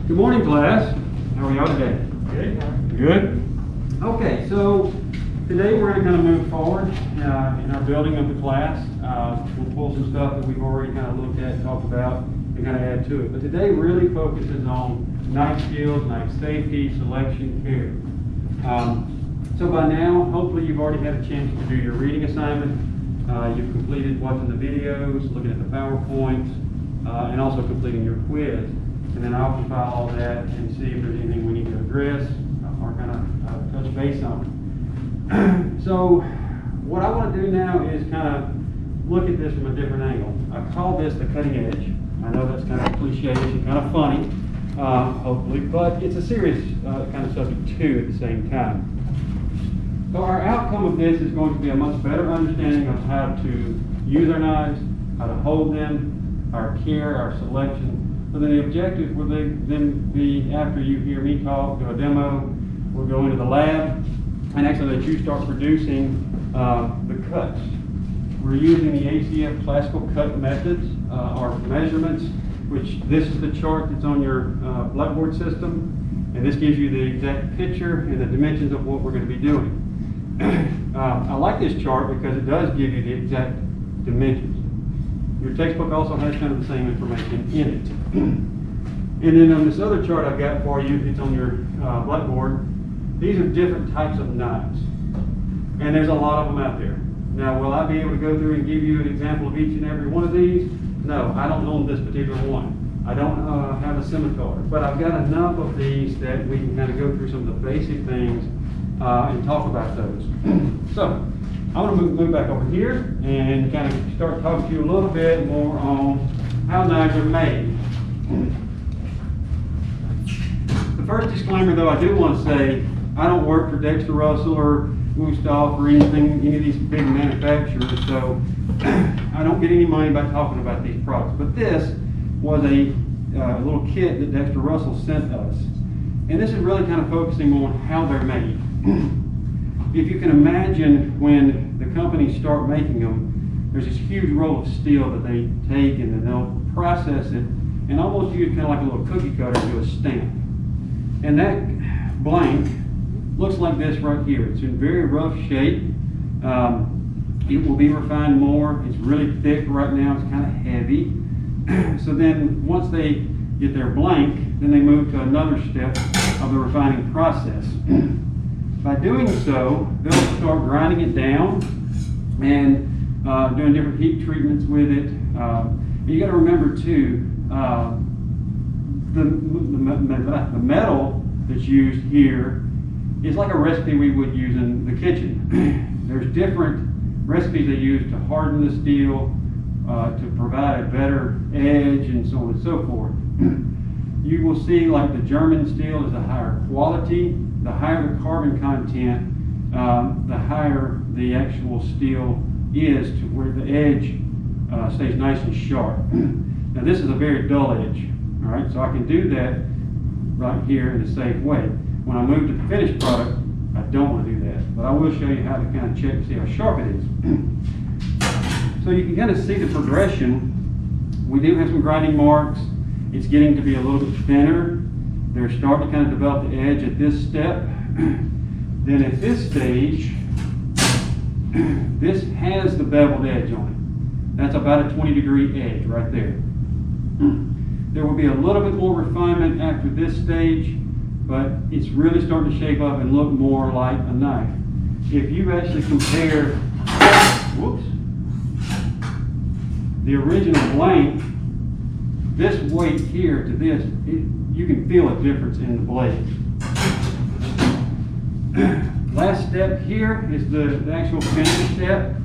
Good morning, class. How are y'all today? Good. Good? Okay, so today we're going to kind of move forward in our building of the class. We'll pull some stuff that we've already kind of looked at and talked about and kind of add to it. But today really focuses on knife skills, knife safety, selection, care. So by now, hopefully you've already had a chance to do your reading assignment. You've completed watching the videos, looking at the PowerPoints, and also completing your quiz. And then I'll compile all that and see if there's anything we need to address or kind of touch base on. So what I want to do now is kind of look at this from a different angle. I call this the cutting edge. I know that's kind of cliche and kind of funny, hopefully, but it's a serious kind of subject too at the same time. So our outcome of this is going to be a much better understanding of how to use our knives, how to hold them, our care, our selection. So then the objective will then be, after you hear me talk, do a demo, we'll go into the lab, and actually let you start producing the cuts. We're using the ACF classical cut methods, our measurements, which this is the chart that's on your blackboard system, and this gives you the exact picture and the dimensions of what we're going to be doing. I like this chart because it does give you the exact dimensions. Your textbook also has kind of the same information in it. And then on this other chart I've got for you, it's on your blackboard. These are different types of knives. And there's a lot of them out there. Now, will I be able to go through and give you an example of each and every one of these? No, I don't own this particular one. I don't have a scimitar. But I've got enough of these that we can kind of go through some of the basic things and talk about those. So, I want to move back over here and kind of start talking to you a little bit more on how knives are made. The first disclaimer, though, I do want to say I don't work for Dexter Russell or Wusthof or any of these big manufacturers, so I don't get any money by talking about these products. But this was a little kit that Dexter Russell sent us, and this is really kind of focusing on how they're made. If you can imagine when the companies start making them, there's this huge roll of steel that they take and then they'll process it and almost use kind of like a little cookie cutter to do a stamp. And that blank looks like this right here. It's in very rough shape. It will be refined more. It's really thick right now. It's kind of heavy. So then once they get their blank, then they move to another step of the refining process. By doing so, they'll start grinding it down and doing different heat treatments with it. You got to remember too, the metal that's used here is like a recipe we would use in the kitchen. There's different recipes they use to harden the steel, to provide a better edge, and so on and so forth. You will see like the German steel is a higher quality. The higher the carbon content, the higher the actual steel is to where the edge stays nice and sharp. Now this is a very dull edge, all right? So I can do that right here in a safe way. When I move to the finished product, I don't want to do that, but I will show you how to kind of check to see how sharp it is. So you can kind of see the progression. We do have some grinding marks. It's getting to be a little bit thinner. They're starting to kind of develop the edge at this step. Then at this stage, this has the beveled edge on it. That's about a 20-degree edge right there. There will be a little bit more refinement after this stage, but it's really starting to shape up and look more like a knife. If you actually compare, the original blank, this weight here to this, you can feel a difference in the blade. Last step here is the actual finish step.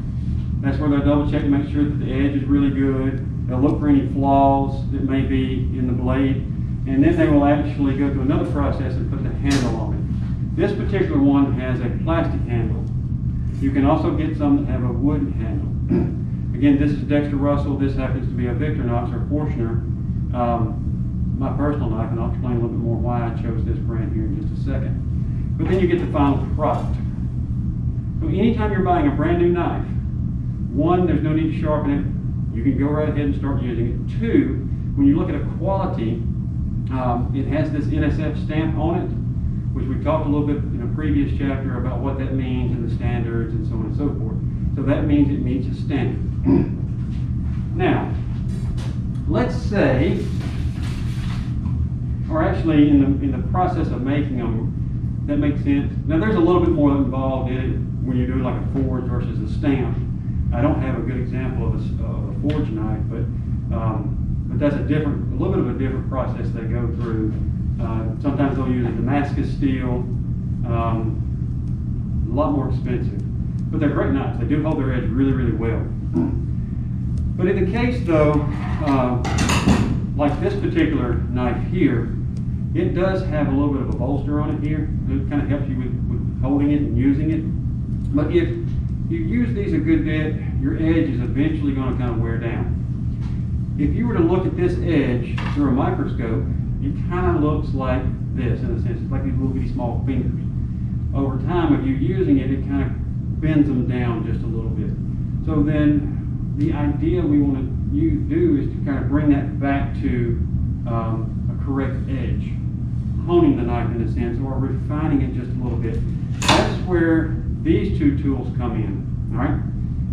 That's where they'll double check to make sure that the edge is really good. They'll look for any flaws that may be in the blade. And then they will actually go through another process and put the handle on it. This particular one has a plastic handle. You can also get some that have a wooden handle. Again, this is Dexter Russell. This happens to be a Victorinox or Forstner. My personal knife, and I'll explain a little bit more why I chose this brand here in just a second. But then you get the final product. So anytime you're buying a brand new knife, one, there's no need to sharpen it. You can go right ahead and start using it. Two, when you look at a quality, It has this NSF stamp on it, which we talked a little bit in a previous chapter about what that means and the standards and so on and so forth. So that means it meets a standard. Now, let's say, or actually in the process of making them, that makes sense. Now there's a little bit more involved in it when you're doing like a forge versus a stamp. I don't have a good example of a forge knife, but that's a little bit of a different process they go through. Sometimes they'll use a Damascus steel, a lot more expensive, but they're great knives. They do hold their edge really, really well. But in the case though, like this particular knife here, it does have a little bit of a bolster on it here. It kind of helps you with holding it and using it. But if you use these a good bit, your edge is eventually going to kind of wear down. If you were to look at this edge through a microscope, it kind of looks like this in a sense. It's like these little bitty small fingers. Over time, if you're using it, it kind of bends them down just a little bit. So then the idea we want to do is to kind of bring that back to a correct edge, honing the knife in a sense, or refining it just a little bit. That's where these two tools come in, all right?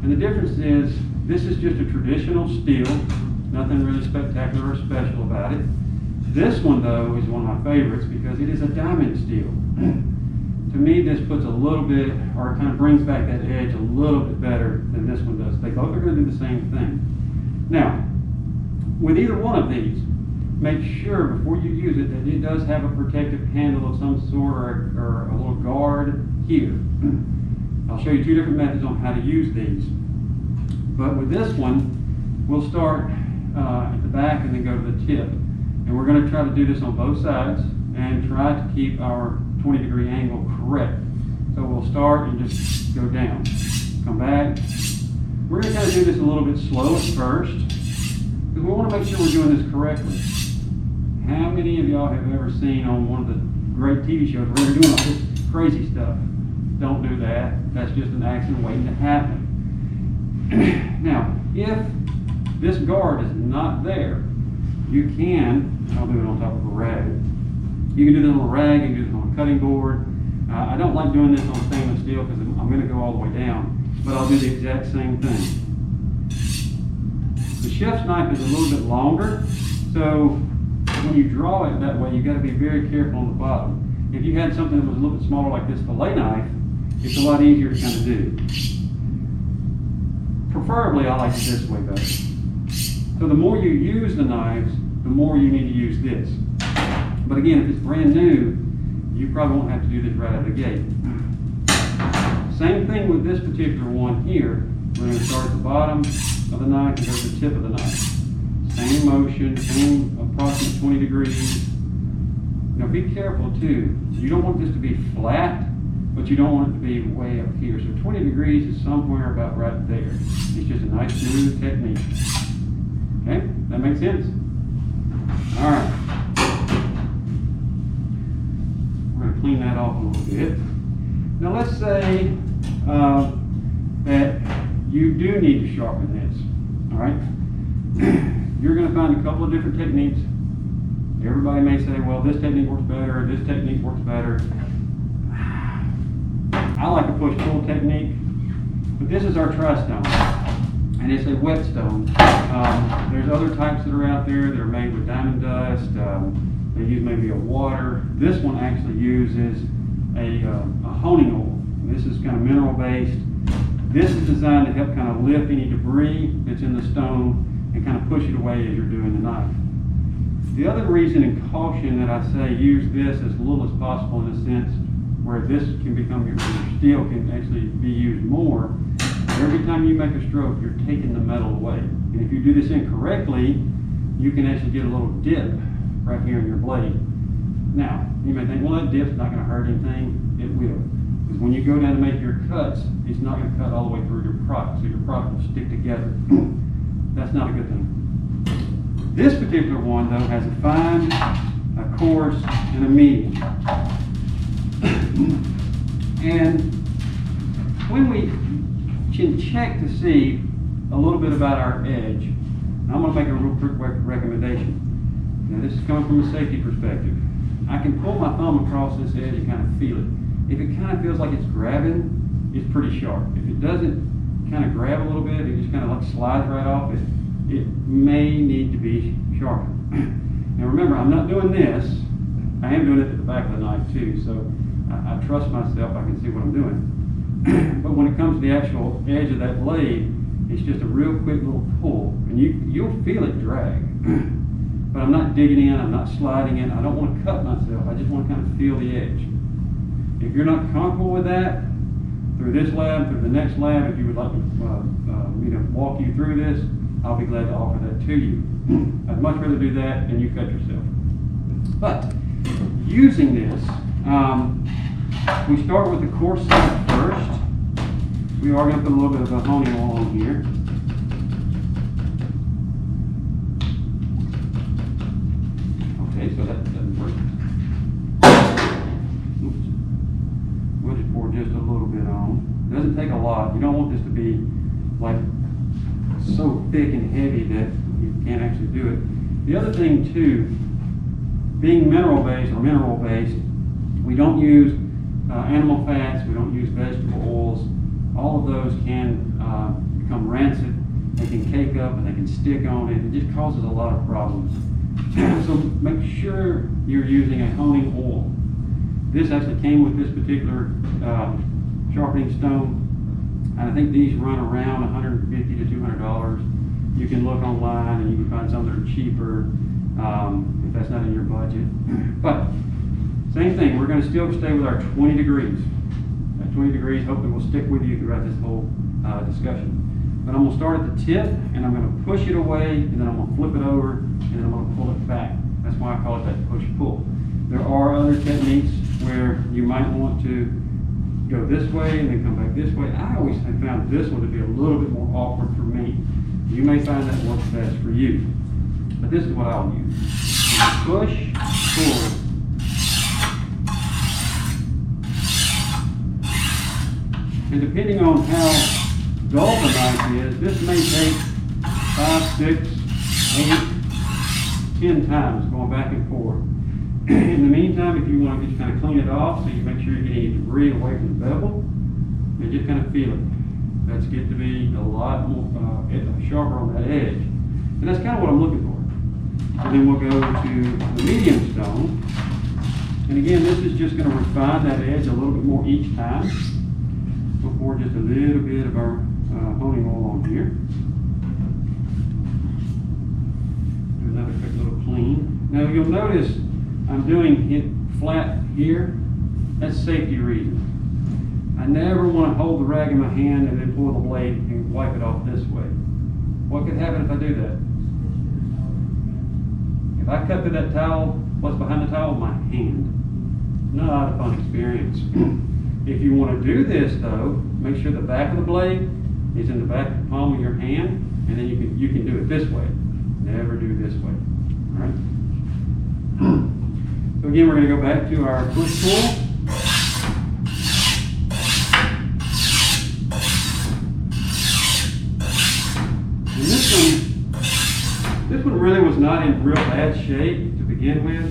And the difference is, this is just a traditional steel, nothing really spectacular or special about it. This one, though, is one of my favorites because it is a diamond steel. To me, this puts a little bit, or kind of brings back that edge a little bit better than this one does. They both are going to do the same thing. Now, with either one of these, make sure before you use it that it does have a protective handle of some sort or a little guard here. I'll show you two different methods on how to use these. But with this one, we'll start at the back and then go to the tip. And we're going to try to do this on both sides and try to keep our 20-degree angle correct. So we'll start and just go down. Come back. We're going to kind of do this a little bit slow at first because we want to make sure we're doing this correctly. How many of y'all have ever seen on one of the great TV shows where they're doing all this crazy stuff? Don't do that. That's just an accident waiting to happen. Now, if this guard is not there, you can, I'll do it on top of a rag. You can do this on a rag, you can do this on a cutting board. I don't like doing this on stainless steel because I'm going to go all the way down, but I'll do the exact same thing. The chef's knife is a little bit longer, so when you draw it that way, you've got to be very careful on the bottom. If you had something that was a little bit smaller like this fillet knife, it's a lot easier to kind of do. Preferably, I like it this way better. So the more you use the knives, the more you need to use this. But again, if it's brand new, you probably won't have to do this right out of the gate. Same thing with this particular one here. We're going to start at the bottom of the knife and go to the tip of the knife. Same motion, same approximate 20 degrees. Now be careful too. You don't want this to be flat, but you don't want it to be way up here. So 20 degrees is somewhere about right there. It's just a nice smooth technique. Okay, that makes sense? All right. We're going to clean that off a little bit. Now let's say that you do need to sharpen this. All right. You're going to find a couple of different techniques. Everybody may say, well, this technique works better, or this technique works better. I like a push-pull technique, but this is our tri-stone, and it's a whetstone. There's other types that are out there that are made with diamond dust. They use maybe a water. This one actually uses a honing oil. This is kind of mineral-based. This is designed to help kind of lift any debris that's in the stone and kind of push it away as you're doing the knife. The other reason and caution that I say use this as little as possible in a sense where this can become your steel can actually be used more. Every time you make a stroke, you're taking the metal away. And if you do this incorrectly, you can actually get a little dip right here in your blade. Now, you may think, well, that dip's not going to hurt anything. It will. Because when you go down to make your cuts, it's not going to cut all the way through your product, so your product will stick together. That's not a good thing. This particular one, though, has a fine, a coarse, and a medium. And when we can check to see a little bit about our edge, and I'm going to make a real quick recommendation. Now this is coming from a safety perspective. I can pull my thumb across this edge and kind of feel it. If it kind of feels like it's grabbing, it's pretty sharp. If it doesn't kind of grab a little bit, it just kind of like slides right off it, it may need to be sharpened. Now remember, I'm not doing this. I am doing it at the back of the knife too, so I trust myself, I can see what I'm doing. But when it comes to the actual edge of that blade, it's just a real quick little pull, and you'll feel it drag. But I'm not digging in, I'm not sliding in, I don't want to cut myself, I just want to kind of feel the edge. If you're not comfortable with that, through this lab, through the next lab, if you would like me to walk you through this, I'll be glad to offer that to you. I'd much rather do that than you cut yourself. But using this, we start with the coarse side first. We are going to put a little bit of a honing oil on here. Okay, so that doesn't work. Oops. We'll just pour just a little bit on. It doesn't take a lot. You don't want this to be like so thick and heavy that you can't actually do it. The other thing too, being mineral-based or mineral-based, we don't use animal fats, we don't use vegetable oils. All of those can become rancid, they can cake up and they can stick on it. It just causes a lot of problems. So make sure you're using a honing oil. This actually came with this particular sharpening stone. And I think these run around $150 to $200. You can look online and you can find some that are cheaper if that's not in your budget. But same thing, we're going to still stay with our 20 degrees. That 20 degrees hopefully will stick with you throughout this whole discussion. But I'm going to start at the tip and I'm going to push it away and then I'm going to flip it over and then I'm going to pull it back. That's why I call it that push-pull. There are other techniques where you might want to go this way and then come back this way. I always have found this one to be a little bit more awkward for me. You may find that works best for you. But this is what I'll use. Push, pull. And depending on how dull the knife is, this may take 5, 6, 8, 10 times going back and forth. In the meantime, if you want to just kind of clean it off so you make sure you're getting any debris away from the bevel, and just kind of feel it. That's get to be a lot more sharper on that edge. And that's kind of what I'm looking for. And then we'll go to the medium stone. And again, this is just going to refine that edge a little bit more each time. We'll pour just a little bit of our honing oil on here. Do another quick little clean. Now you'll notice I'm doing it flat here. That's safety reasons. I never want to hold the rag in my hand and then pull the blade and wipe it off this way. What could happen if I do that? If I cut through that towel, what's behind the towel? My hand. Not a fun experience. If you want to do this though, make sure the back of the blade is in the back of the palm of your hand, and then you can do it this way. Never do this way. All right. So again, we're going to go back to our push pull. And this one really was not in real bad shape to begin with.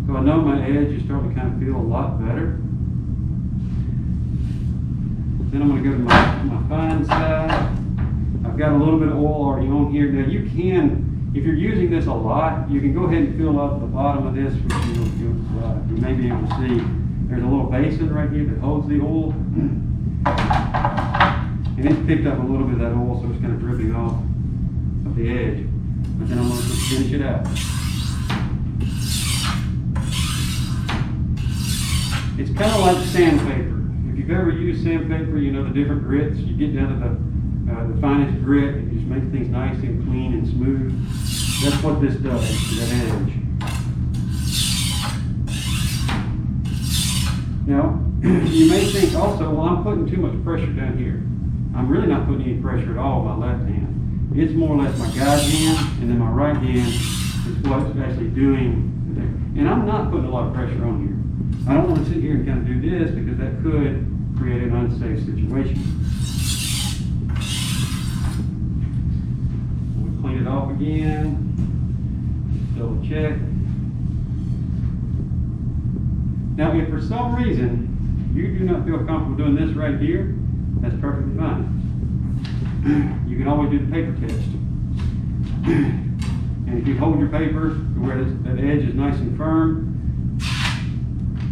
So I know my edge is starting to kind of feel a lot better. Then I'm going to go to my fine side. I've got a little bit of oil already on here. Now you can, if you're using this a lot, you can go ahead and fill up the bottom of this, which you may be able to see. There's a little basin right here that holds the oil. And it's picked up a little bit of that oil, so it's kind of dripping off of the edge. But then I'm going to finish it out. It's kind of like sandpaper. If you've ever used sandpaper, you know the different grits. You get down to the finest grit, and you just make things nice and clean and smooth. That's what this does to that edge. Now, you may think also, well, I'm putting too much pressure down here. I'm really not putting any pressure at all with my left hand. It's more or less my guide hand, and then my right hand is what's actually doing there. And I'm not putting a lot of pressure on here. I don't want to sit here and kind of do this because that could create an unsafe situation. We'll clean it off again. double check. Now, if for some reason you do not feel comfortable doing this right here, that's perfectly fine. You can always do the paper test. And if you hold your paper to where that edge is nice and firm,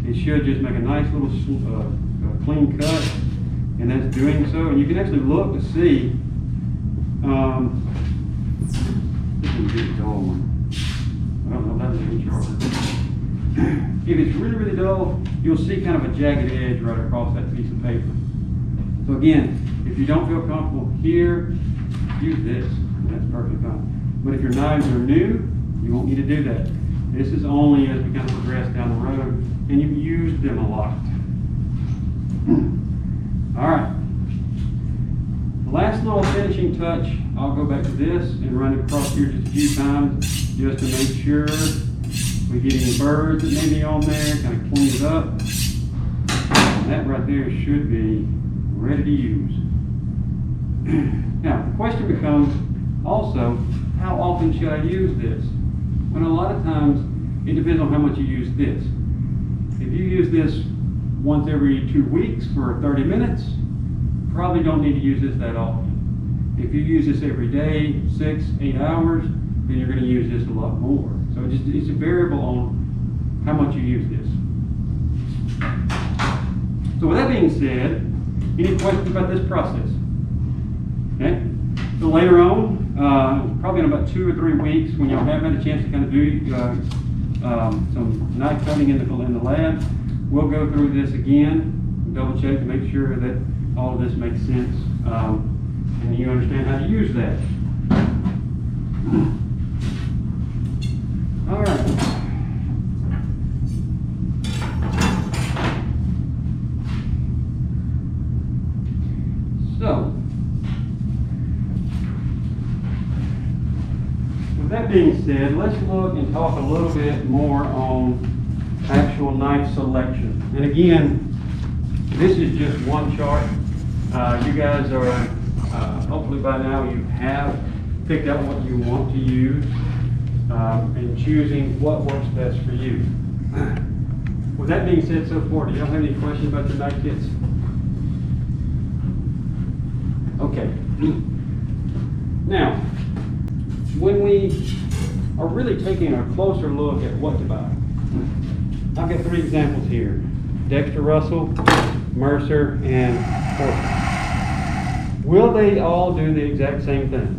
it should just make a nice little clean cut, and that's doing so. And you can actually look to see. This is a big dull one. I don't know if that's an charger. If it's really, really dull, you'll see kind of a jagged edge right across that piece of paper. So again, if you don't feel comfortable here, use this. That's perfectly fine. But if your knives are new, you won't need to do that. This is only as we kind of progress down the road, and you've used them a lot. All right. The last little finishing touch, I'll go back to this and run it across here just a few times, just to make sure we get any birds that may be on there, kind of clean it up. And that right there should be ready to use. Now, the question becomes also, how often should I use this? Well, a lot of times, it depends on how much you use this. If you use this once every 2 weeks for 30 minutes, probably don't need to use this that often. If you use this every day, 6, 8 hours, then you're going to use this a lot more. So it's a variable on how much you use this. So with that being said, any questions about this process? Okay. So later on, probably in about 2 or 3 weeks, when y'all have had a chance to kind of do some knife cutting in the lab, we'll go through this again, double check to make sure that all of this makes sense, and you understand how to use that. All right. So, with that being said, let's look and talk a little bit more on actual knife selection. And again, this is just one chart. You guys are, hopefully by now you have picked out what you want to use and choosing what works best for you. With that being said so far, do y'all have any questions about your knife kits? Okay. Now, when we are really taking a closer look at what to buy, I've got 3 examples here. Dexter Russell, Mercer, and Portland. Will they all do the exact same thing?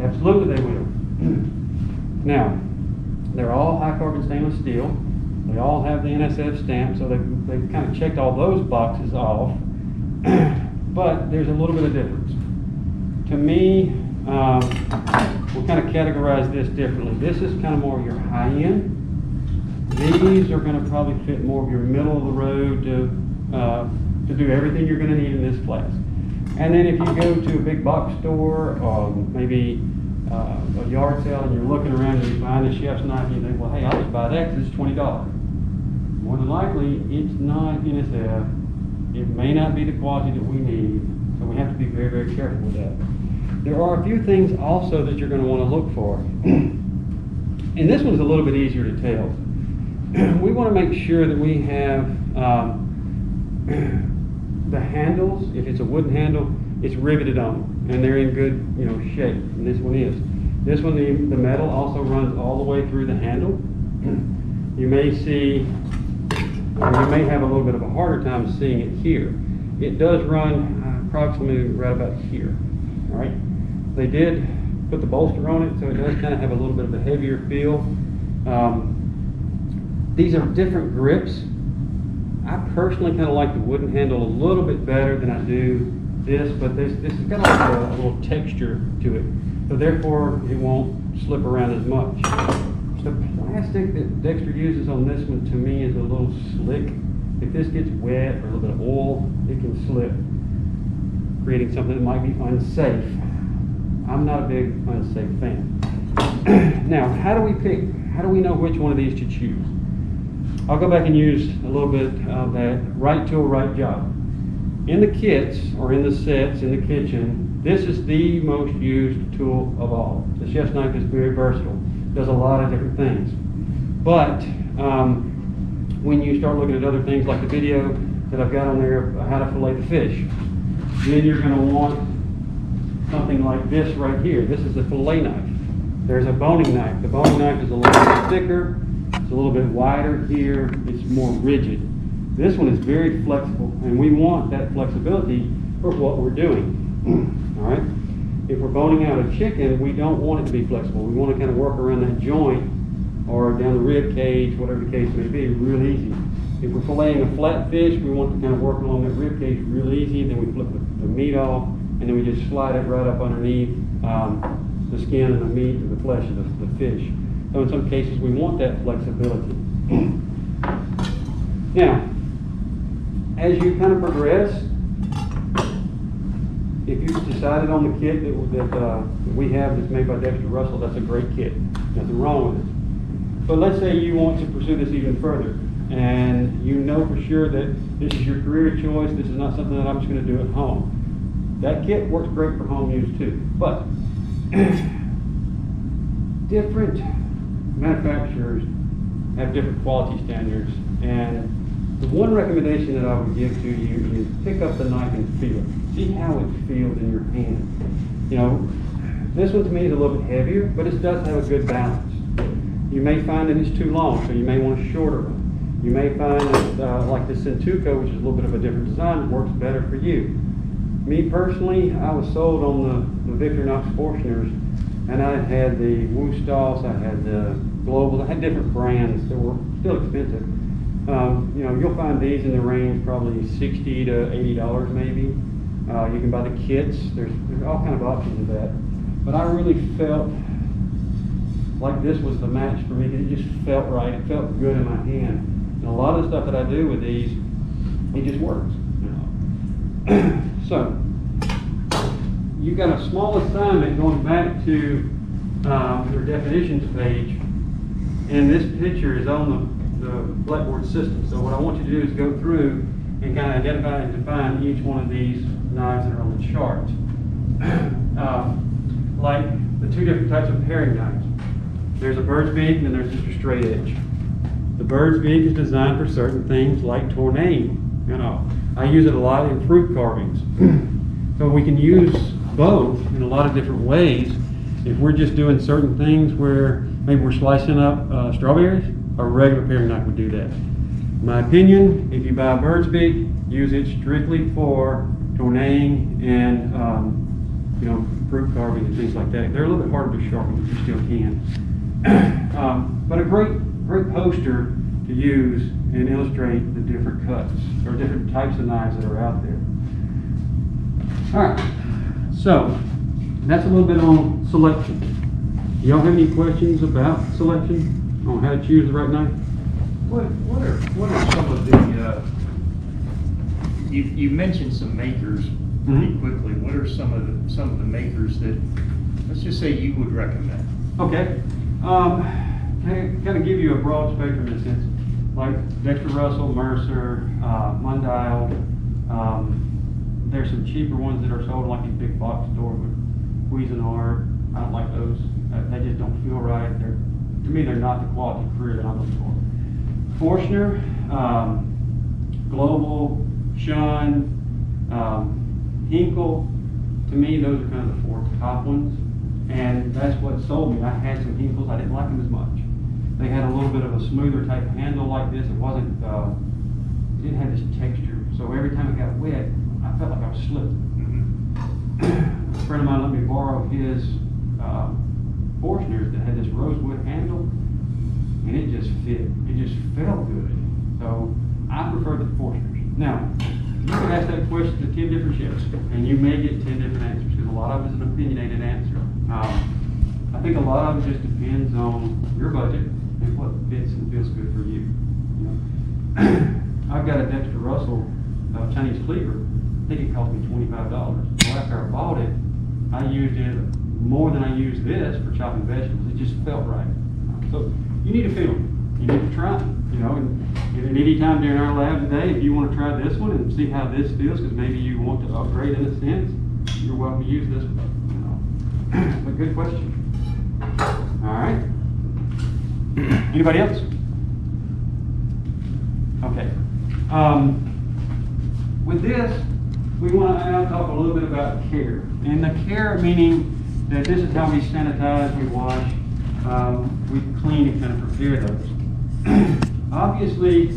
Absolutely they will. Now, they're all high carbon stainless steel. They all have the NSF stamp, so they've kind of checked all those boxes off. But there's a little bit of difference. To me, we'll kind of categorize this differently. This is kind of more your high end. These are going to probably fit more of your middle of the road to do everything you're going to need in this class. And then if you go to a big box store or maybe a yard sale and you're looking around and you find a chef's knife and you think, well, hey, I'll just buy that because it's $20. More than likely, it's not NSF. It may not be the quality that we need, so we have to be very, very careful with that. There are a few things also that you're going to want to look for. And this one's a little bit easier to tell. We want to make sure that we have the handles. If it's a wooden handle, it's riveted on, and they're in good, shape. And this one is. This one, the metal also runs all the way through the handle. You may see, or you may have a little bit of a harder time seeing it here. It does run approximately right about here. All right. They did put the bolster on it, so it does kind of have a little bit of a heavier feel. These are different grips. I personally kind of like the wooden handle a little bit better than I do this, but this has got like a little texture to it, so therefore it won't slip around as much. The plastic that Dexter uses on this one, to me, is a little slick. If this gets wet or a little bit of oil, it can slip, creating something that might be unsafe. I'm not a big unsafe fan. Now, how do we pick? How do we know which one of these to choose? I'll go back and use a little bit of that right tool, right job. In the kits, or in the sets, in the kitchen, this is the most used tool of all. The chef's knife is very versatile. does a lot of different things. But when you start looking at other things like the video that I've got on there, how to fillet the fish, then you're going to want something like this right here. This is the fillet knife. There's a boning knife. The boning knife is a little bit thicker. It's a little bit wider here. It's more rigid. This one is very flexible, and we want that flexibility for what we're doing. All right. If we're boning out a chicken, we don't want it to be flexible. We want to kind of work around that joint or down the rib cage, whatever the case may be, real easy. If we're filleting a flat fish, we want to kind of work along that rib cage real easy. Then we flip the meat off, and then we just slide it right up underneath the skin and the meat and the flesh of the fish. So in some cases, we want that flexibility. Now, as you kind of progress, if you've decided on the kit that we have that's made by Dexter Russell, that's a great kit. Nothing wrong with it. But let's say you want to pursue this even further, and you know for sure that this is your career choice, this is not something that I'm just going to do at home. That kit works great for home use too. But different manufacturers have different quality standards, and the one recommendation that I would give to you is pick up the knife and feel it. See how it feels in your hand. You know, this one to me is a little bit heavier, but it does have a good balance. You may find that it's too long, so you may want a shorter one. You may find that like the Centuco, which is a little bit of a different design, works better for you. Me personally, I was sold on the Victorinox Forstners, and I had the Wusthoffs, I had the Globals, I had different brands that were still expensive. You know, you'll find these in the range probably $60 to $80 maybe. You can buy the kits. There's all kind of options of that. But I really felt like this was the match for me. It just felt right. It felt good in my hand. And a lot of the stuff that I do with these, it just works. You know. So you've got a small assignment going back to your definitions page, and this picture is on the Blackboard system. So what I want you to do is go through and kind of identify and define each one of these knives that are on the chart. Like the two different types of paring knives. There's a bird's beak and there's just a straight edge. The bird's beak is designed for certain things like tourneing. You know, I use it a lot in fruit carvings. So we can use both in a lot of different ways. If we're just doing certain things where maybe we're slicing up strawberries, a regular paring knife would do that. In my opinion, if you buy a bird's beak, use it strictly for tourneing and you know, fruit carving and things like that. They're a little bit harder to sharpen, but you still can. But a great poster to use and illustrate the different cuts or different types of knives that are out there. All right, so that's a little bit on selection. Do y'all have any questions about selection on how to choose the right knife? What are some of the you mentioned some makers pretty quickly. What are some of the makers that, let's just say, you would recommend? Okay, kind of give you a broad spectrum in a sense, like Dexter Russell, Mercer, Mundial. There's some cheaper ones that are sold like these big box stores with Cuisinart. I don't like those. They just don't feel right. To me, they're not the quality career that I'm looking for. Forstner, Global, Shun, Hinkle, to me, those are kind of the four top ones. And that's what sold me. I had some Hinkles, I didn't like them as much. They had a little bit of a smoother type handle like this. It wasn't, it didn't have this texture. So every time it got wet, I felt like I was slipping. A friend of mine let me borrow his Forstners that had this rosewood handle, and it just fit. It just felt good. So I prefer the Forstners. Now, you can ask that question to 10 different chefs, and you may get 10 different answers because a lot of it is an opinionated answer. I think a lot of it just depends on your budget and what fits and feels good for you. You know, I've got a Dexter Russell Chinese cleaver. I think it cost me $25. Well, after I bought it, I used it more than I used this for chopping vegetables. It just felt right. So you need to feel them. You need to try them. You know, and any time during our lab today, if you want to try this one and see how this feels, because maybe you want to upgrade in a sense, you're welcome to use this one. You know, but good question. All right. Anybody else? Okay. With this, we want to now talk a little bit about care. And the care meaning that this is how we sanitize, we wash, we clean and kind of prepare those. Obviously,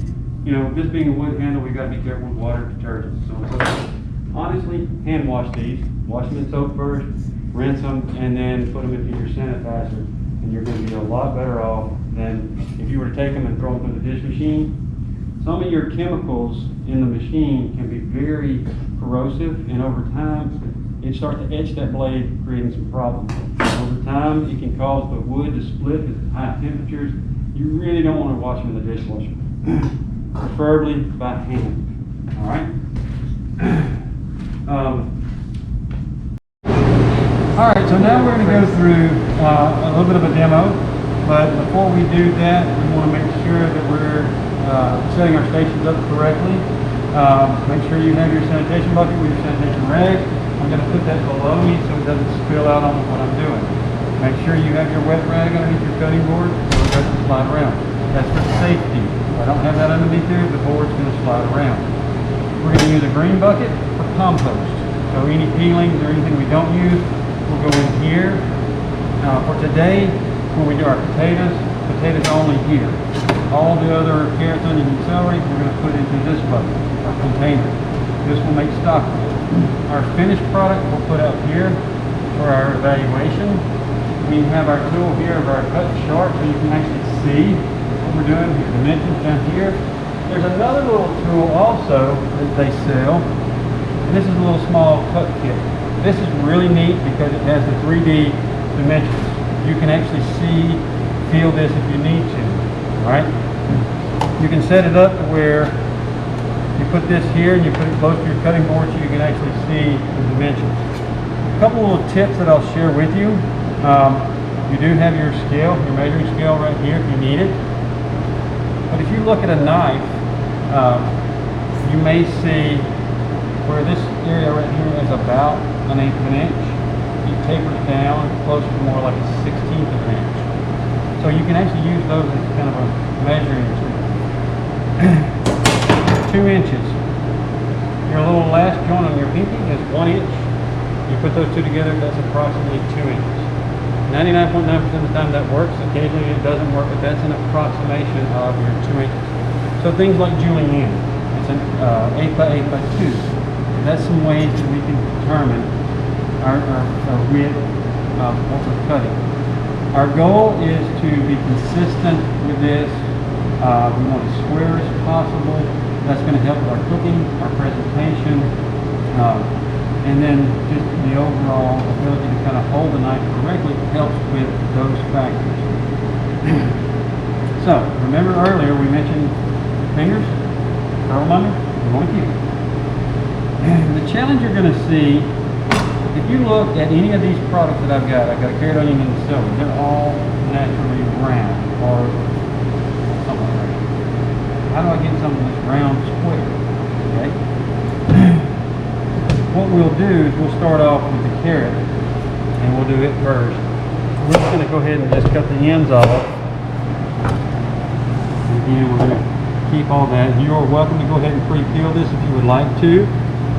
you know, this being a wood handle, we've got to be careful with water, detergent, so on and so forth. Honestly, hand wash these. Wash them in soap first, rinse them, and then put them into your sanitizer. And you're going to be a lot better off than if you were to take them and throw them in the dish machine. Some of your chemicals in the machine can be very corrosive, and over time, it starts to etch that blade, creating some problems. Over time, it can cause the wood to split at high temperatures. You really don't want to wash them in the dishwasher, preferably by hand. All right. All right, so now we're going to go through a little bit of a demo, but before we do that, we want to make sure that we're setting our stations up correctly. Make sure you have your sanitation bucket with your sanitation rag. I'm going to put that below me so it doesn't spill out on what I'm doing. Make sure you have your wet rag underneath your cutting board so it doesn't slide around. That's for safety. If I don't have that underneath there, the board's going to slide around. We're going to use a green bucket for compost. So any peelings or anything we don't use will go in here. For today, when we do our potatoes only here. All the other carrots, onions, and celery, we're going to put into this bucket, our container. This will make stock. Our finished product we'll put out here for our evaluation. We have our tool here of our cut chart so you can actually see what we're doing, your dimensions down here. There's another little tool also that they sell, and this is a little small cut kit. This is really neat because it has the 3D dimensions. You can actually see, feel this if you need to, right? You can set it up to where you put this here and you put it close to your cutting board so you can actually see the dimensions. A couple little tips that I'll share with you. You do have your scale, your measuring scale right here if you need it. But if you look at a knife, you may see where this area right here is about 1/8 of an inch. It tapers down closer to more like a 1/16 of an inch. So you can actually use those as kind of a measuring tool. 2 inches. Your little last joint on your pinky is 1 inch. You put those two together, that's approximately 2 inches. 99.9% of the time that works. Occasionally it doesn't work, but that's an approximation of your 2 inches. So things like julienne, it's an 8 by 8 by 2. That's some ways that we can determine our width of what we're cutting. Our goal is to be consistent with this. We want as square as possible. That's going to help with our cooking, our presentation, and then just the overall ability to kind of hold the knife correctly helps with those factors. So, remember earlier we mentioned fingers, curl them under, we want to keep it. The challenge you're going to see, if you look at any of these products that I've got a carrot, onion, and celery, they're all naturally round or something like that. How do I get something that's round square? Okay. What we'll do is we'll start off with the carrot, and we'll do it first. We're just going to go ahead and just cut the ends off. And again, we're going to keep all that. You're welcome to go ahead and pre-peel this if you would like to.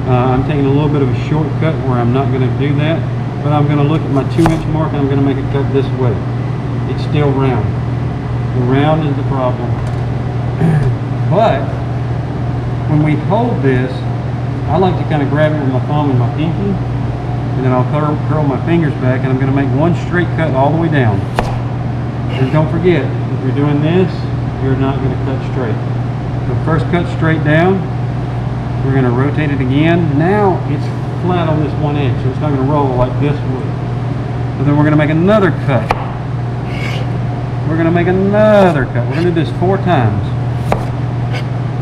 I'm taking a little bit of a shortcut where I'm not going to do that, but I'm going to look at my 2-inch mark and I'm going to make it cut this way. It's still round. The round is the problem. But when we hold this, I like to kind of grab it with my thumb and my pinky, and then I'll curl my fingers back, and I'm going to make one straight cut all the way down. And don't forget, if you're doing this, you're not going to cut straight. So first cut straight down. We're going to rotate it again. Now it's flat on this one edge, so it's not going to roll like this would. So then we're going to make another cut. We're going to make another cut. We're going to do this 4 times.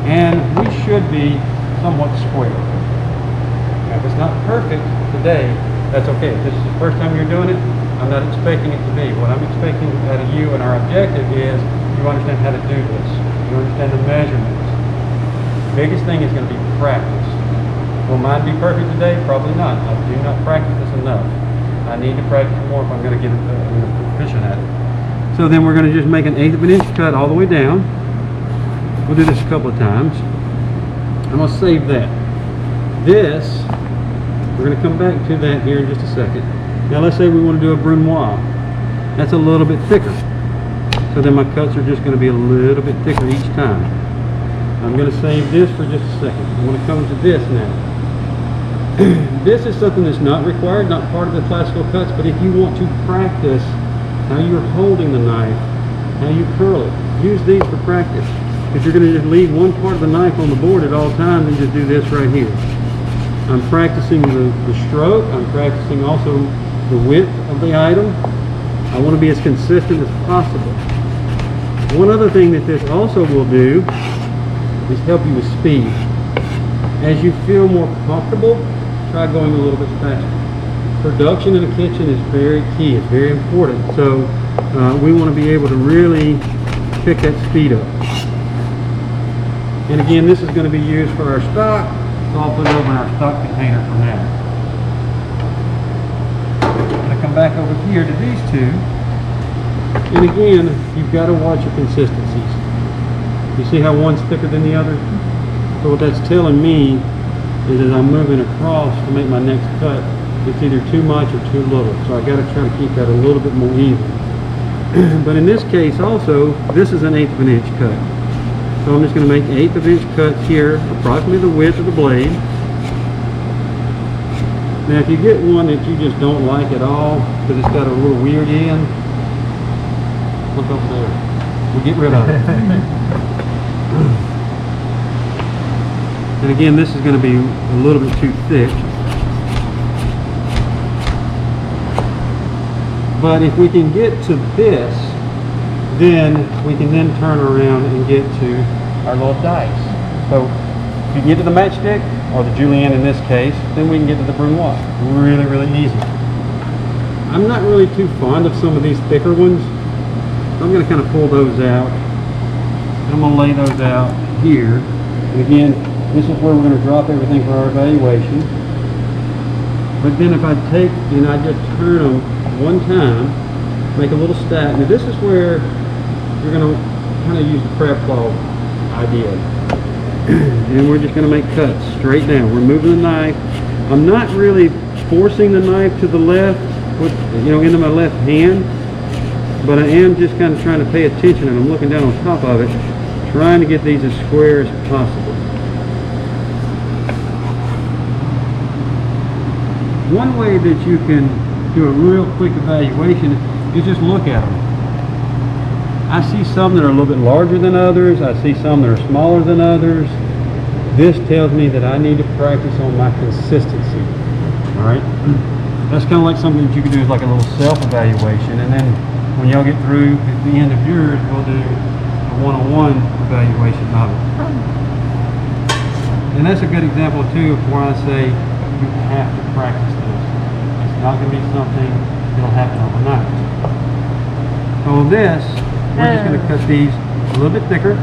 And we should be somewhat square. Now, if it's not perfect today, that's okay. If this is the first time you're doing it, I'm not expecting it to be. What I'm expecting out of you and our objective is you understand how to do this. You understand the measurements. The biggest thing is going to be practice. Will mine be perfect today? Probably not. I do not practice this enough. I need to practice more if I'm going to get proficient at it. So then we're going to just make an 1/8 of an inch cut all the way down. We'll do this a couple of times. I'm going to save that. This, we're going to come back to that here in just a second. Now let's say we want to do a brunoise. That's a little bit thicker. So then my cuts are just going to be a little bit thicker each time. I'm going to save this for just a second. I'm going to come to this now. This is something that's not required, not part of the classical cuts, but if you want to practice how you're holding the knife, how you curl it, use these for practice. If you're going to just leave one part of the knife on the board at all times, then just do this right here. I'm practicing the stroke. I'm practicing also the width of the item. I want to be as consistent as possible. One other thing that this also will do is help you with speed. As you feel more comfortable, try going a little bit faster. Production in the kitchen is very key. It's very important. So we want to be able to really pick that speed up. And again, this is going to be used for our stock, so I'll put it over in our stock container for now. I'm going to come back over here to these two. And again, you've got to watch your consistencies. You see how one's thicker than the other? So what that's telling me is as I'm moving across to make my next cut, it's either too much or too little. So I got to try to keep that a little bit more even. But in this case also, this is an 1/8 of an inch cut. So I'm just going to make 1/8 of an inch cuts here, approximately the width of the blade. Now if you get one that you just don't like at all, because it's got a little weird end, look over there. We'll get rid of it. And again, this is going to be a little bit too thick. But if we can get to this, then we can then turn around and get to our little dice. So if you can get to the matchstick, or the julienne in this case, then we can get to the brunoise. Really, really easy. I'm not really too fond of some of these thicker ones. So I'm going to kind of pull those out. And I'm going to lay those out here. And again, this is where we're going to drop everything for our evaluation. But then if I take and I just turn them one time, make a little stack. Now this is where you're going to kind of use the crab claw idea. And we're just going to make cuts straight down. We're moving the knife. I'm not really forcing the knife to the left, into my left hand, but I am just kind of trying to pay attention, and I'm looking down on top of it, trying to get these as square as possible. One way that you can do a real quick evaluation is just look at them. I see some that are a little bit larger than others. I see some that are smaller than others. This tells me that I need to practice on my consistency. All right? That's kind of like something that you can do as like a little self-evaluation. And then when y'all get through at the end of yours, we'll do a one-on-one evaluation of it. And that's a good example too of where I say you have to practice this. It's not going to be something that'll happen overnight. So on this, we're just going to cut these a little bit thicker.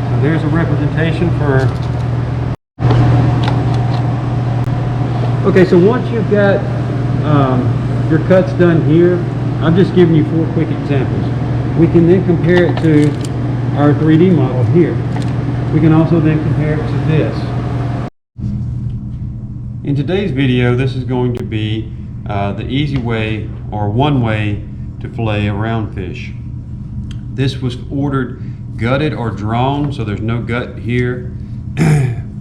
So there's a representation for... Okay, so once you've got your cuts done here, I'm just giving you 4 quick examples. We can then compare it to our 3D model here. We can also then compare it to this. In today's video, this is going to be the easy way, or one way, to fillet a round fish. This was ordered gutted or drawn, so there's no gut here.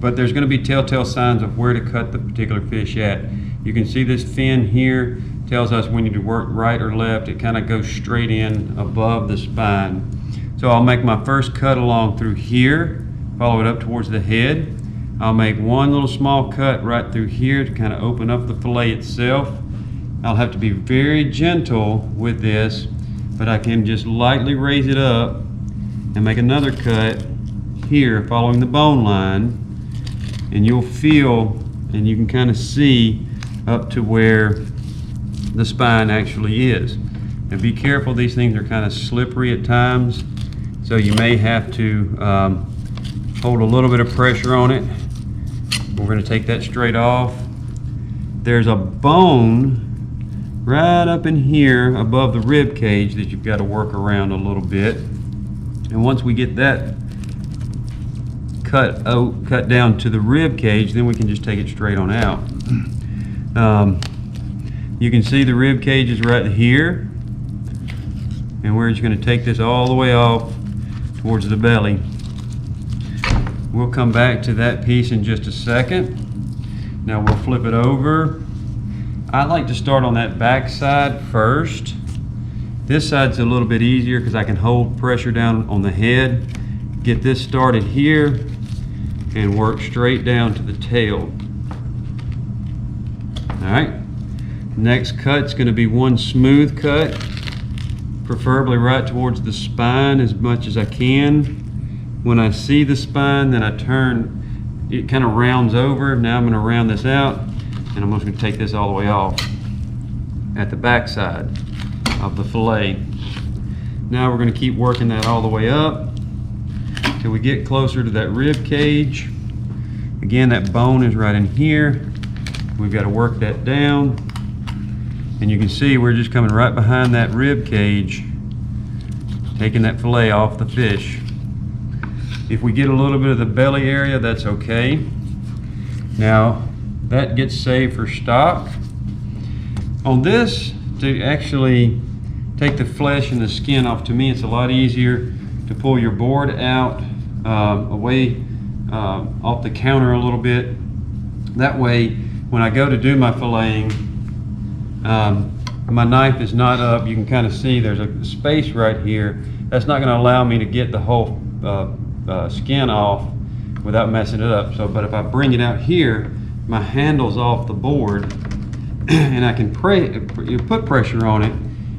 But there's going to be telltale signs of where to cut the particular fish at. You can see this fin here tells us we need to work right or left. It kind of goes straight in above the spine. So I'll make my first cut along through here, follow it up towards the head. I'll make one little small cut right through here to kind of open up the fillet itself. I'll have to be very gentle with this, but I can just lightly raise it up and make another cut here following the bone line. And you'll feel, and you can kind of see up to where the spine actually is. And be careful, these things are kind of slippery at times, so you may have to hold a little bit of pressure on it. We're going to take that straight off. There's a bone right up in here above the rib cage that you've got to work around a little bit. And once we get that cut down to the rib cage, then we can just take it straight on out. You can see the rib cage is right here, and we're just going to take this all the way off towards the belly. We'll come back to that piece in just a second. Now we'll flip it over. I like to start on that back side first. This side's a little bit easier because I can hold pressure down on the head, get this started here, and work straight down to the tail. Alright, next cut's going to be one smooth cut, preferably right towards the spine as much as I can. When I see the spine, then I turn, it kind of rounds over. Now I'm going to round this out, and I'm just going to take this all the way off at the back side of the fillet. Now we're going to keep working that all the way up till we get closer to that rib cage. Again, that bone is right in here. We've got to work that down, and you can see we're just coming right behind that rib cage, taking that fillet off the fish. If we get a little bit of the belly area, that's okay. Now that gets saved for stock. On this, to actually take the flesh and the skin off, to me it's a lot easier to pull your board out away off the counter a little bit. That way when I go to do my filleting, my knife is not up. You can kind of see there's a space right here. That's not going to allow me to get the whole skin off without messing it up. So, but if I bring it out here, my handle's off the board, and I can put pressure on it,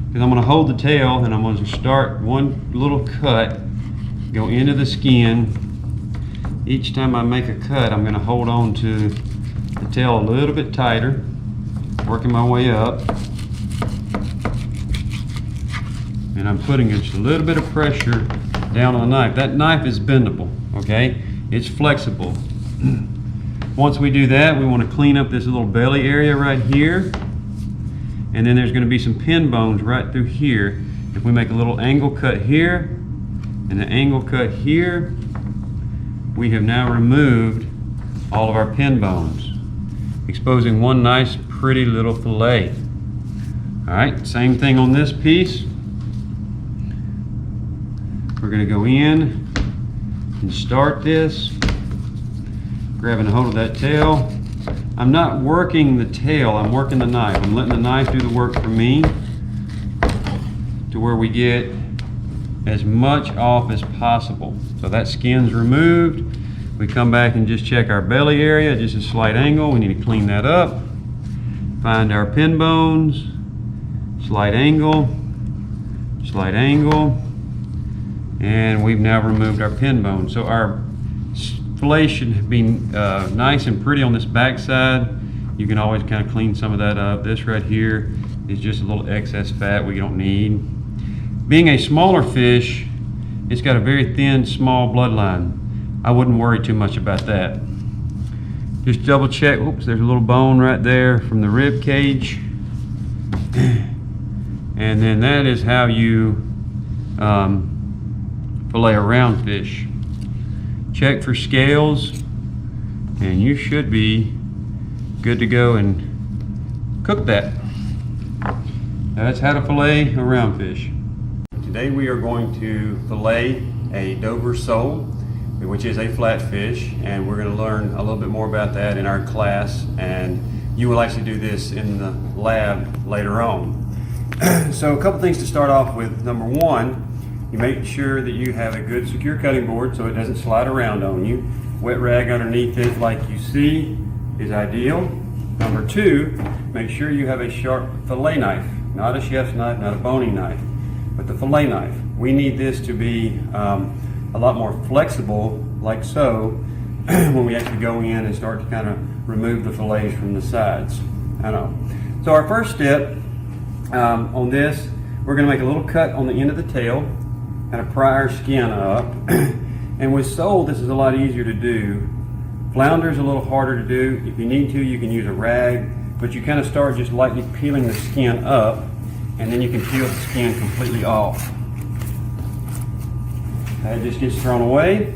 because I'm going to hold the tail, and I'm going to start one little cut, go into the skin. Each time I make a cut, I'm going to hold on to the tail a little bit tighter, working my way up, and I'm putting just a little bit of pressure down on the knife. That knife is bendable, okay? It's flexible. Once we do that, we want to clean up this little belly area right here, and then there's going to be some pin bones right through here. If we make a little angle cut here and an angle cut here, we have now removed all of our pin bones, exposing one nice pretty little fillet. Alright, same thing on this piece. We're going to go in and start this, grabbing a hold of that tail. I'm not working the tail, I'm working the knife. I'm letting the knife do the work for me to where we get as much off as possible. So that skin's removed. We come back and just check our belly area, just a slight angle. We need to clean that up. Find our pin bones, slight angle, and we've now removed our pin bone. So our fillet should be nice and pretty on this back side. You can always kind of clean some of that up. This right here is just a little excess fat we don't need. Being a smaller fish, it's got a very thin, small bloodline. I wouldn't worry too much about that. Just double check. Oops, there's a little bone right there from the rib cage. And then that is how you fillet a round fish. Check for scales, and you should be good to go and cook that. That's how to fillet a round fish. Today we are going to fillet a Dover sole, which is a flatfish, and we're going to learn a little bit more about that in our class, and you will actually do this in the lab later on. So a couple things to start off with. Number one, you make sure that you have a good secure cutting board so it doesn't slide around on you. Wet rag underneath it like you see is ideal. Number two, make sure you have a sharp fillet knife, not a chef's knife, not a boning knife, but the fillet knife. We need this to be a lot more flexible, like so, when we actually go in and start to kind of remove the fillets from the sides. I know. So our first step on this, we're going to make a little cut on the end of the tail, kind of pry our skin up. And with sole, this is a lot easier to do. Flounder is a little harder to do. If you need to, you can use a rag but you kind of start just lightly peeling the skin up, and then you can peel the skin completely off. That just gets thrown away.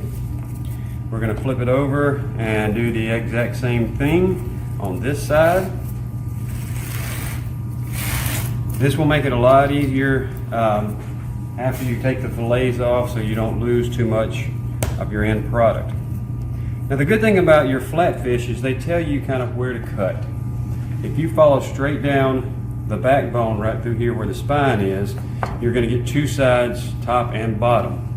We're going to flip it over and do the exact same thing on this side. This will make it a lot easier after you take the fillets off, so you don't lose too much of your end product. Now the good thing about your flatfish is they tell you kind of where to cut. If you follow straight down the backbone right through here where the spine is, you're going to get two sides, top and bottom.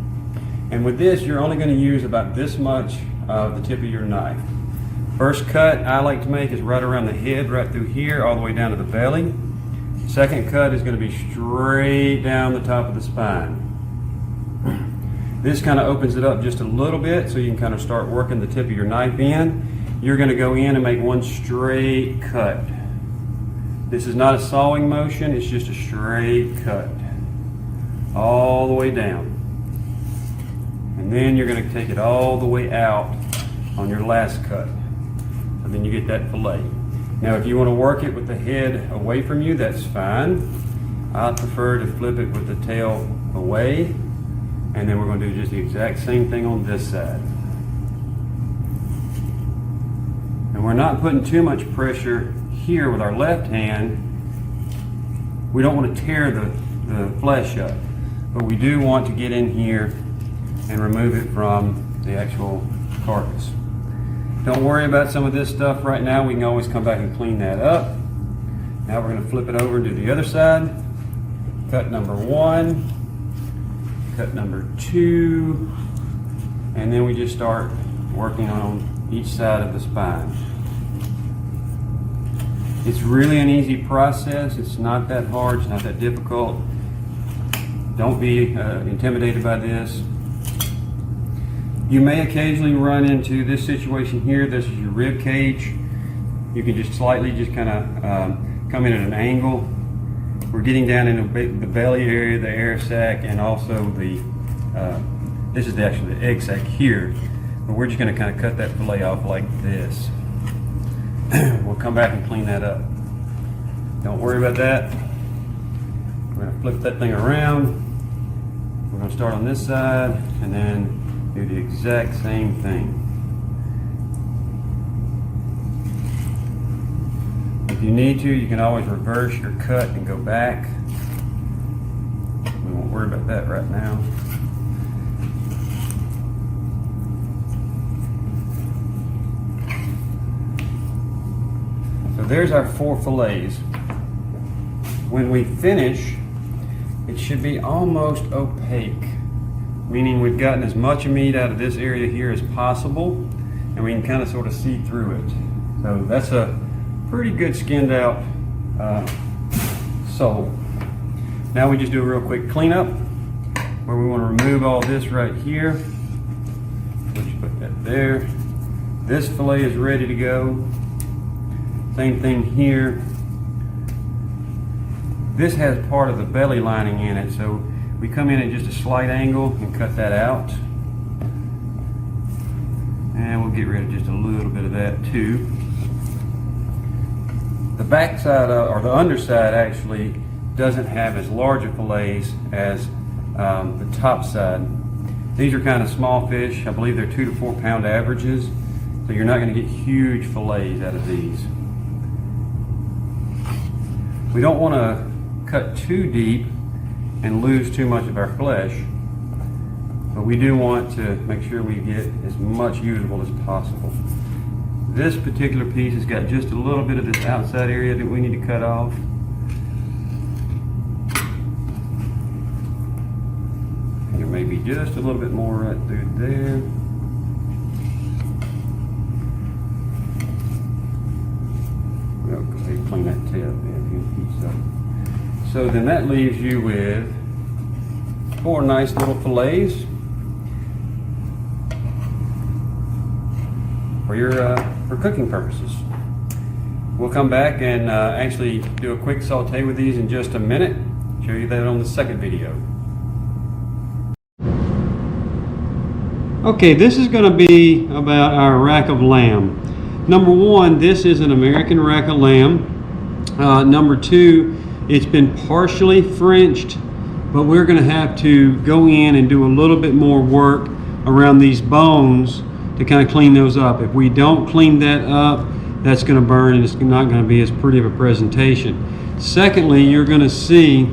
And with this, you're only going to use about this much of the tip of your knife. First cut I like to make is right around the head, right through here, all the way down to the belly. Second cut is going to be straight down the top of the spine. This kind of opens it up just a little bit so you can kind of start working the tip of your knife in. You're going to go in and make one straight cut. This is not a sawing motion, it's just a straight cut all the way down. And then you're going to take it all the way out on your last cut. And then you get that fillet. Now if you want to work it with the head away from you, that's fine. I prefer to flip it with the tail away. And then we're going to do just the exact same thing on this side. And we're not putting too much pressure here with our left hand. We don't want to tear the flesh up, but we do want to get in here and remove it from the actual carcass. Don't worry about some of this stuff right now. We can always come back and clean that up. Now we're going to flip it over and do the other side. Cut number 1, cut number 2, and then we just start working on each side of the spine. It's really an easy process. It's not that hard, it's not that difficult. Don't be intimidated by this. You may occasionally run into this situation here. This is your rib cage. You can just slightly kind of come in at an angle. We're getting down into the belly area, the air sac, and also the, this is actually the egg sac here. But we're just going to kind of cut that fillet off like this. We'll come back and clean that up. Don't worry about that. We're going to flip that thing around. We're going to start on this side and then do the exact same thing. If you need to, you can always reverse your cut and go back. We won't worry about that right now. So there's our 4 fillets. When we finish, it should be almost opaque, meaning we've gotten as much meat out of this area here as possible, and we can kind of sort of see through it. So that's a pretty good skinned out sole. Now we just do a real quick cleanup where we want to remove all this right here. Let's put that there. This fillet is ready to go. Same thing here. This has part of the belly lining in it, so we come in at just a slight angle and cut that out. And we'll get rid of just a little bit of that too. The back side, or the underside actually, doesn't have as large a fillets as the top side. These are kind of small fish. I believe they're 2 to 4 pound averages, so you're not going to get huge fillets out of these. We don't want to cut too deep and lose too much of our flesh, but we do want to make sure we get as much usable as possible. This particular piece has got just a little bit of this outside area that we need to cut off. And there may be just a little bit more right through there. We'll go ahead and clean that tail then. So then that leaves you with 4 nice little fillets for your for cooking purposes. We'll come back and actually do a quick saute with these in just a minute. Show you that on the second video. Okay, this is going to be about our rack of lamb. Number 1, this is an American rack of lamb. Number two, it's been partially Frenched, but we're going to have to go in and do a little bit more work around these bones to kind of clean those up. If we don't clean that up, that's going to burn and it's not going to be as pretty of a presentation. Secondly, you're going to see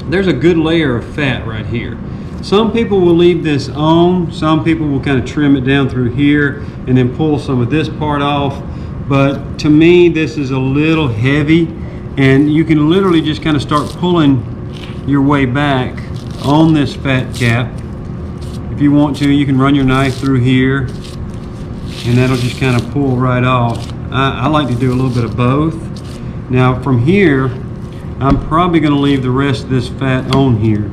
there's a good layer of fat right here. Some people will leave this on, some people will kind of trim it down through here and then pull some of this part off. But to me, this is a little heavy, and you can literally just kind of start pulling your way back on this fat cap. If you want to, you can run your knife through here and that'll just kind of pull right off. I like to do a little bit of both. Now from here, I'm probably going to leave the rest of this fat on here.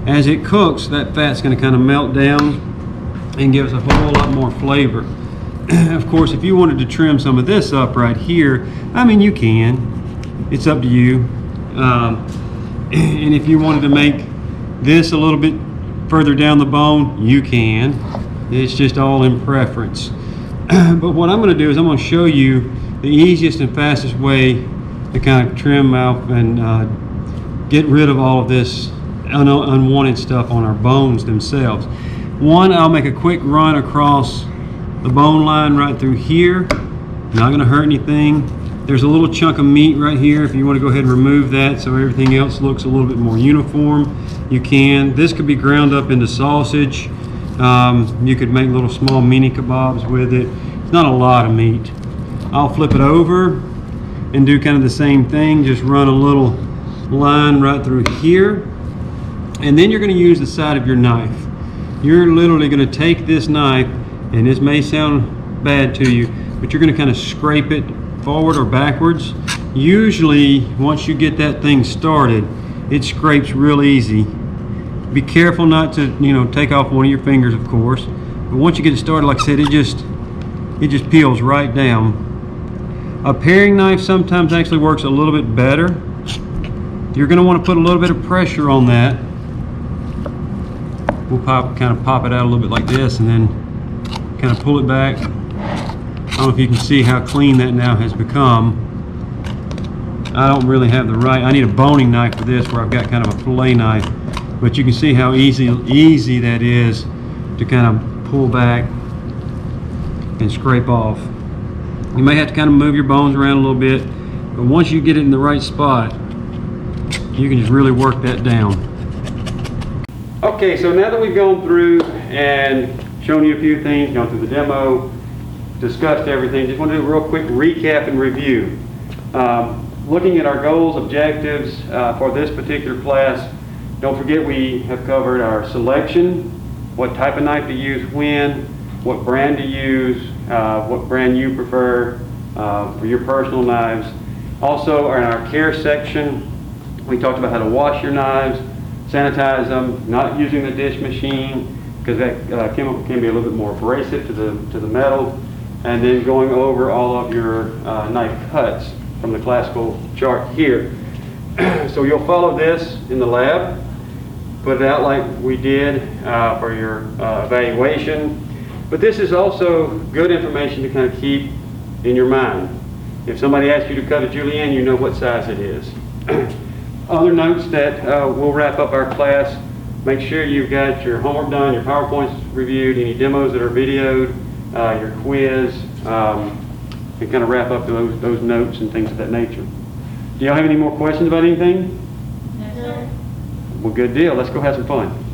As it cooks, that fat's going to kind of melt down and give us a whole lot more flavor. Of course, if you wanted to trim some of this up right here, I mean, you can. It's up to you. And if you wanted to make this a little bit further down the bone, you can. It's just all in preference. But what I'm going to do is I'm going to show you the easiest and fastest way to kind of trim out and get rid of all of this unwanted stuff on our bones themselves. One, I'll make a quick run across the bone line right through here. Not going to hurt anything. There's a little chunk of meat right here. If you want to go ahead and remove that so everything else looks a little bit more uniform, you can. This could be ground up into sausage. You could make little small mini kebabs with it. It's not a lot of meat. I'll flip it over and do kind of the same thing. Just run a little line right through here. And then you're going to use the side of your knife. You're literally going to take this knife, and this may sound bad to you, but you're going to kind of scrape it forward or backwards. Usually, once you get that thing started, it scrapes real easy. Be careful not to, take off one of your fingers, of course. But once you get it started, like I said, it just peels right down. A paring knife sometimes actually works a little bit better. You're going to want to put a little bit of pressure on that. We'll kind of pop it out a little bit like this and then kind of pull it back. I don't know if you can see how clean that now has become. I don't really have the right, I need a boning knife for this where I've got kind of a fillet knife, but you can see how easy that is to kind of pull back and scrape off. You may have to kind of move your bones around a little bit, but once you get it in the right spot, you can just really work that down. Okay, so now that we've gone through and shown you a few things, gone through the demo, discussed everything, just want to do a real quick recap and review. Looking at our goals, objectives for this particular class, don't forget we have covered our selection, what type of knife to use when, what brand to use, what brand you prefer for your personal knives. Also, in our care section, we talked about how to wash your knives, sanitize them, not using the dish machine because that chemical can be a little bit more abrasive to the metal, and then going over all of your knife cuts from the classical chart here. So you'll follow this in the lab, put it out like we did for your evaluation, but this is also good information to kind of keep in your mind. If somebody asks you to cut a julienne, you know what size it is. Other notes that we'll wrap up our class, make sure you've got your homework done, your PowerPoints reviewed, any demos that are videoed, your quiz, and kind of wrap up those notes and things of that nature. Do y'all have any more questions about anything? No, sir. Well, good deal. Let's go have some fun.